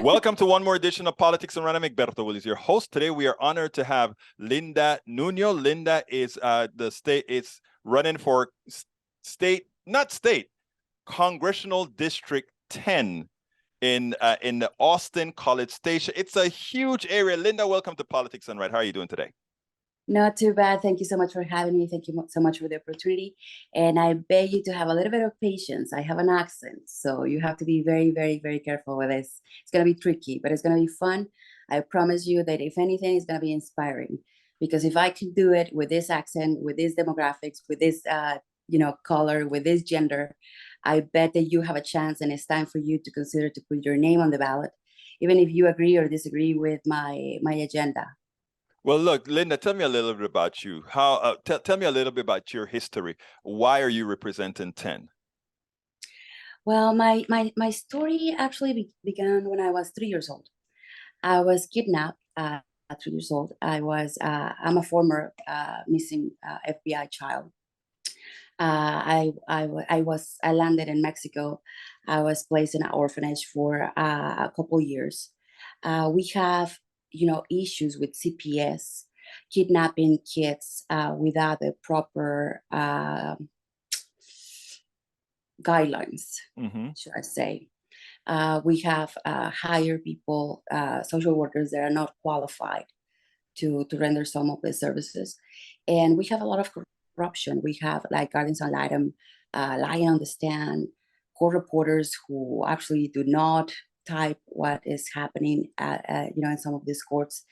Welcome to one more edition of Politics and Random. Egberto Will is your host. Today we are honored to have Linda Nuno. Linda is running for Congressional District 10 in the Austin College Station. It's a huge area. Linda, welcome to Politics and Right. How are you doing today? Not too bad. Thank you so much for having me. Thank you so much for the opportunity. And I beg you to have a little bit of patience. I have an accent, so you have to be very, very, very careful with this. It's going to be tricky, but it's going to be fun. I promise you that if anything, it's going to be inspiring. Because if I can do it with this accent, with these demographics, with this, color, with this gender, I bet that you have a chance, and it's time for you to consider to put your name on the ballot, even if you agree or disagree with my agenda. Well, look, Linda, tell me a little bit about you. Tell me a little bit about your history. Why are you representing 10? Well, my story actually began when I was 3 years old. I was kidnapped at 3 years old. I'm a former missing FBI child. I landed in Mexico. I was placed in an orphanage for a couple years. We have issues with CPS, kidnapping kids without the proper guidelines, should I say. We have hired people, social workers that are not qualified to render some of the services. And we have a lot of corruption. We have like guardians ad litem, lying on the stand, court reporters who actually do not type what is happening in some of these courts.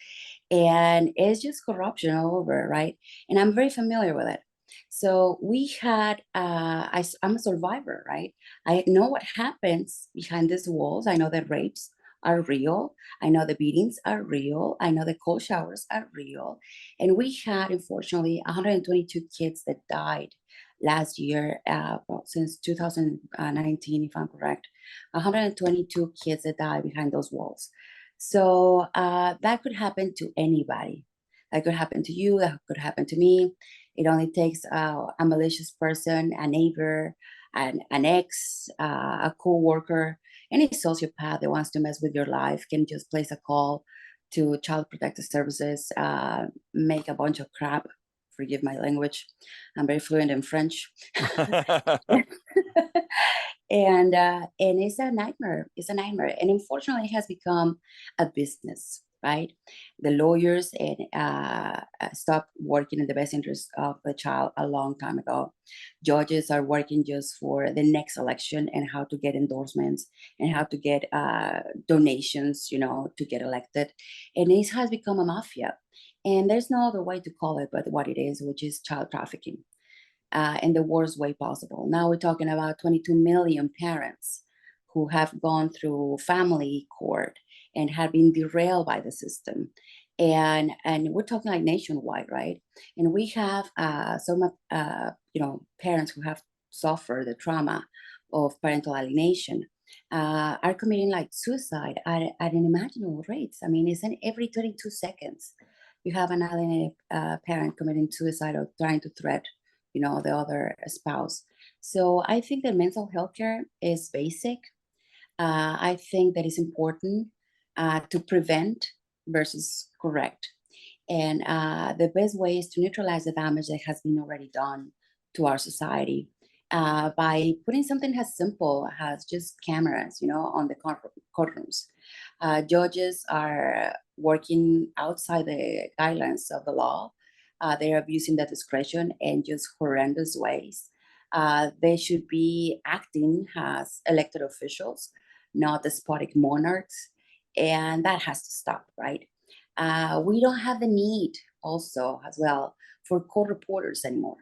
And it's just corruption all over, right? And I'm very familiar with it. So we had, I'm a survivor, right? I know what happens behind these walls. I know that rapes are real. I know the beatings are real. I know the cold showers are real. And we had, unfortunately, 122 kids that died last year, since 2019, if I'm correct, 122 kids that died behind those walls. So that could happen to anybody. That could happen to you, that could happen to me. It only takes a malicious person, a neighbor, an ex, a co-worker, any sociopath that wants to mess with your life can just place a call to Child Protective Services, make a bunch of crap. Forgive my language. I'm very fluent in French. And it's a nightmare. It's a nightmare. And unfortunately, it has become a business, right? The lawyers stopped working in the best interest of the child a long time ago. Judges are working just for the next election and how to get endorsements and how to get donations, to get elected. And this has become a mafia. And there's no other way to call it but what it is, which is child trafficking. In the worst way possible. Now we're talking about 22 million parents who have gone through family court and have been derailed by the system. And we're talking like nationwide, right? And we have some parents who have suffered the trauma of parental alienation, are committing like suicide at unimaginable rates. I mean, it's in every 32 seconds you have an alienated parent committing suicide or trying to threat the other spouse. So I think that mental health care is basic. I think that it's important to prevent versus correct. And the best way is to neutralize the damage that has been already done to our society by putting something as simple as just cameras, on the courtrooms. Judges are working outside the guidelines of the law. They are abusing that discretion in just horrendous ways. They should be acting as elected officials, not despotic monarchs, and that has to stop, right? We don't have the need also as well for court reporters anymore.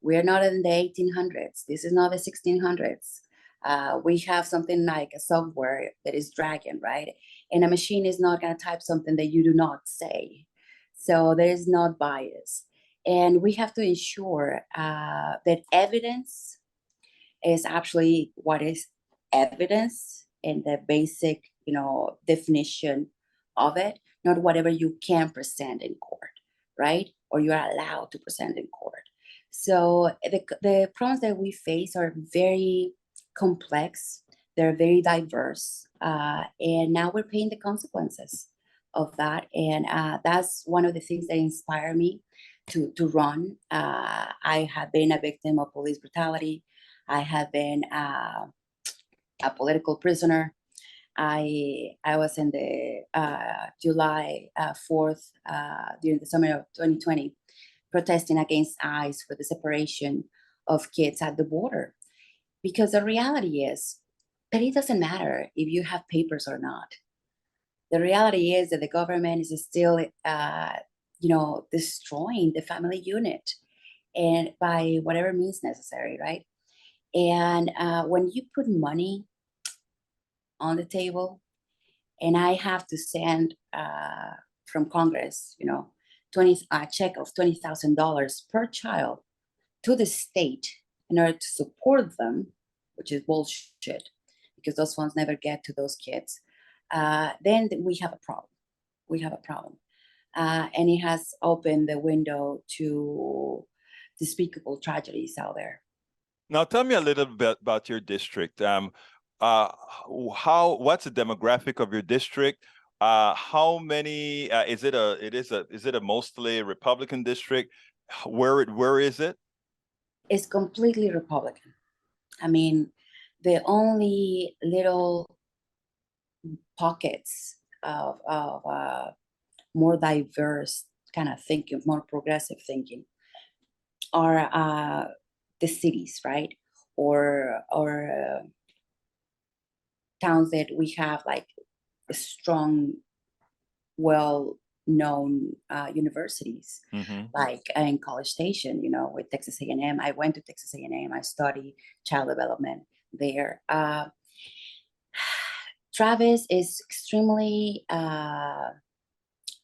We are not in the 1800s. This is not the 1600s. We have something like a software that is Dragon, right? And a machine is not going to type something that you do not say. So there is not bias. And we have to ensure that evidence is actually what is evidence in the basic, definition of it, not whatever you can present in court, right? Or you are allowed to present in court. So the problems that we face are very complex. They're very diverse. And now we're paying the consequences of that. And that's one of the things that inspire me to run. I have been a victim of police brutality. I have been a political prisoner. I was in the July 4th during the summer of 2020 protesting against ICE for the separation of kids at the border. Because the reality is that it doesn't matter if you have papers or not. The reality is that the government is still, destroying the family unit, and by whatever means necessary, right? And when you put money on the table, and I have to send from Congress, 20 a check of $20,000 per child to the state in order to support them, which is bullshit, because those funds never get to those kids. Then we have a problem. We have a problem, and it has opened the window to despicable tragedies out there. Now, tell me a little bit about your district. What's the demographic of your district? How many? Is it a mostly Republican district? Where is it? It's completely Republican. I mean, the only little pockets of more diverse kind of thinking, more progressive thinking, are the cities, right? Or towns that we have like a strong, well-known universities, like in College Station, with Texas A&M. I went to Texas A&M. I studied child development there. Travis is extremely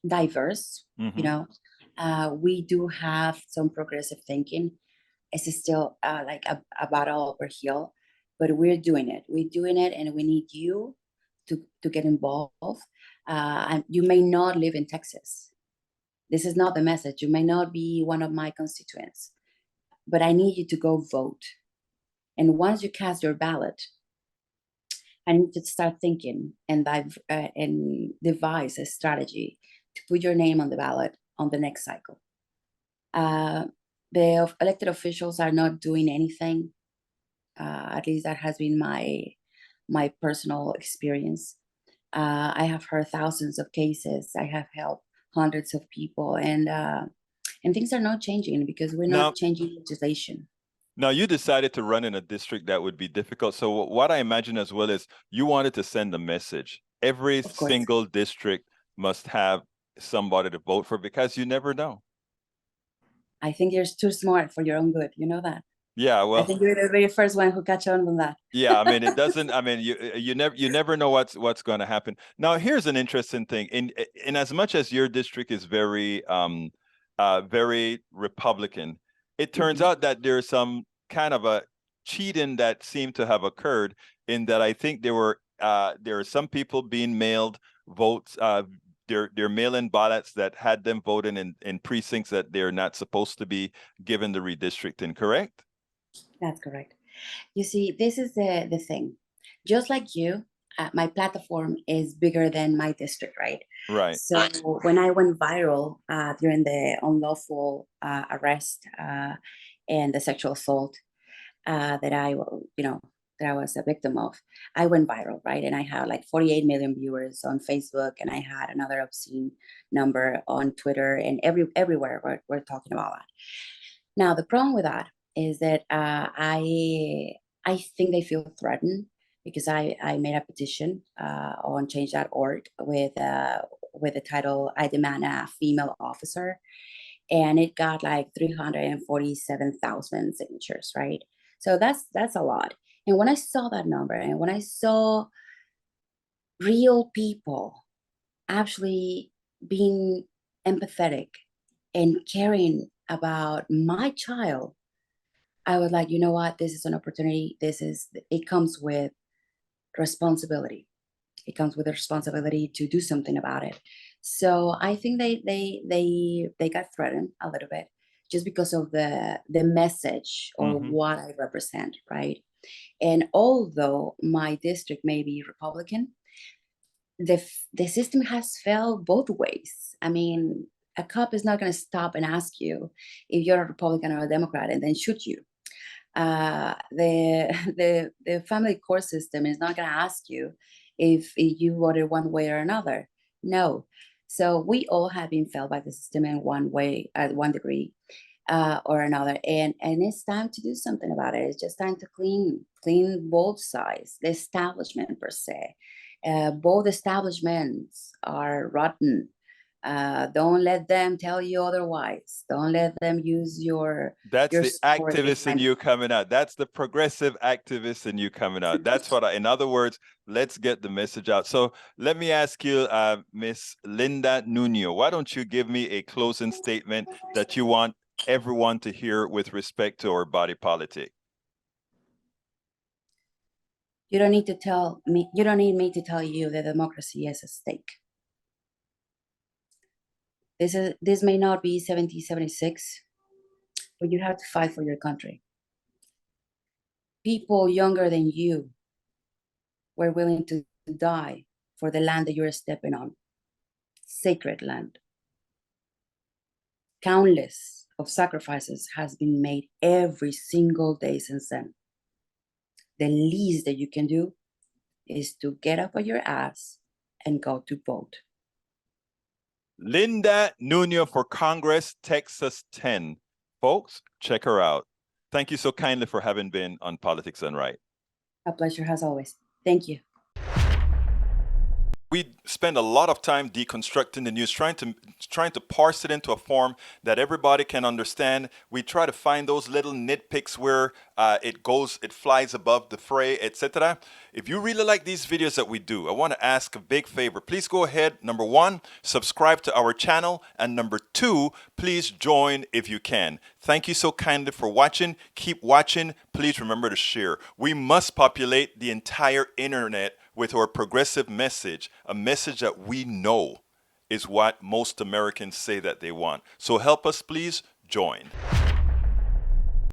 diverse. We do have some progressive thinking. It's still like a battle over hill, but we're doing it. We're doing it, and we need you to get involved. And you may not live in Texas. This is not the message. You may not be one of my constituents, but I need you to go vote. And once you cast your ballot, I need to start thinking and devise a strategy to put your name on the ballot on the next cycle. The elected officials are not doing anything. At least that has been my personal experience. I have heard thousands of cases. I have helped hundreds of people, and things are not changing because we're not changing legislation. Now, you decided to run in a district that would be difficult. So what I imagine as well is you wanted to send a message. Every single district must have somebody to vote for, because you never know. I think you're too smart for your own good. You know that. Yeah, well, I think you're the very first one who catch on that. Yeah, I mean, it doesn't. I mean, you never know what's going to happen. Now, here's an interesting thing. In as much as your district is very very Republican, it turns out that there's some kind of a cheating that seemed to have occurred, in that I think there are some people being mailed votes. They're mail-in ballots that had them voting in precincts that they're not supposed to be given the redistricting. Correct? That's correct. You see, this is the thing. Just like you, my platform is bigger than my district, right? Right. So when I went viral during the unlawful arrest and the sexual assault that I was a victim of, I went viral, right? And I had like 48 million viewers on Facebook, and I had another obscene number on Twitter, and everywhere we're talking about that. Now, the problem with that is that I think they feel threatened, because I made a petition on change.org with the title "I Demand a Female Officer," and it got like 347,000 signatures, right? So that's a lot. And when I saw that number, and when I saw real people actually being empathetic and caring about my child, I was like, you know what? This is an opportunity. It comes with responsibility. It comes with a responsibility to do something about it. So I think they got threatened a little bit, just because of the message or what I represent, right? And although my district may be Republican, the system has failed both ways. I mean, a cop is not going to stop and ask you if you're a Republican or a Democrat and then shoot you. The family court system is not going to ask you if you voted one way or another. No. So we all have been failed by the system in one way, at one degree or another, and it's time to do something about it. It's just time to clean both sides, the establishment per se. Both establishments are rotten. Don't let them tell you otherwise. Don't let them use That's your the sword activist in behind. you coming out. That's the progressive activist in you coming out. That's what in other words, let's get the message out. So let me ask you, Miss Linda Nuno, why don't you give me a closing statement that you want everyone to hear with respect to our body politic? You don't need to tell me, you don't need me to tell you that democracy is at stake. This may not be 1776, but you have to fight for your country. People younger than you were willing to die for the land that you're stepping on. Sacred land. Countless of sacrifices has been made every single day since then. The least that you can do is to get up on your ass and go to vote. Linda Nuno for Congress Texas 10. Folks, check her out. Thank you so kindly for having been on Politics Done Right. A pleasure as always. Thank you. We spend a lot of time deconstructing the news, trying to parse it into a form that everybody can understand. We try to find those little nitpicks where it flies above the fray, etc. If you really like these videos that we do, I want to ask a big favor. Please go ahead, number one, subscribe to our channel, and number two, please join if you can. Thank you so kindly for watching. Keep watching. Please remember to share. We must populate the entire internet with our progressive message, a message that we know is what most Americans say that they want. So help us, please join.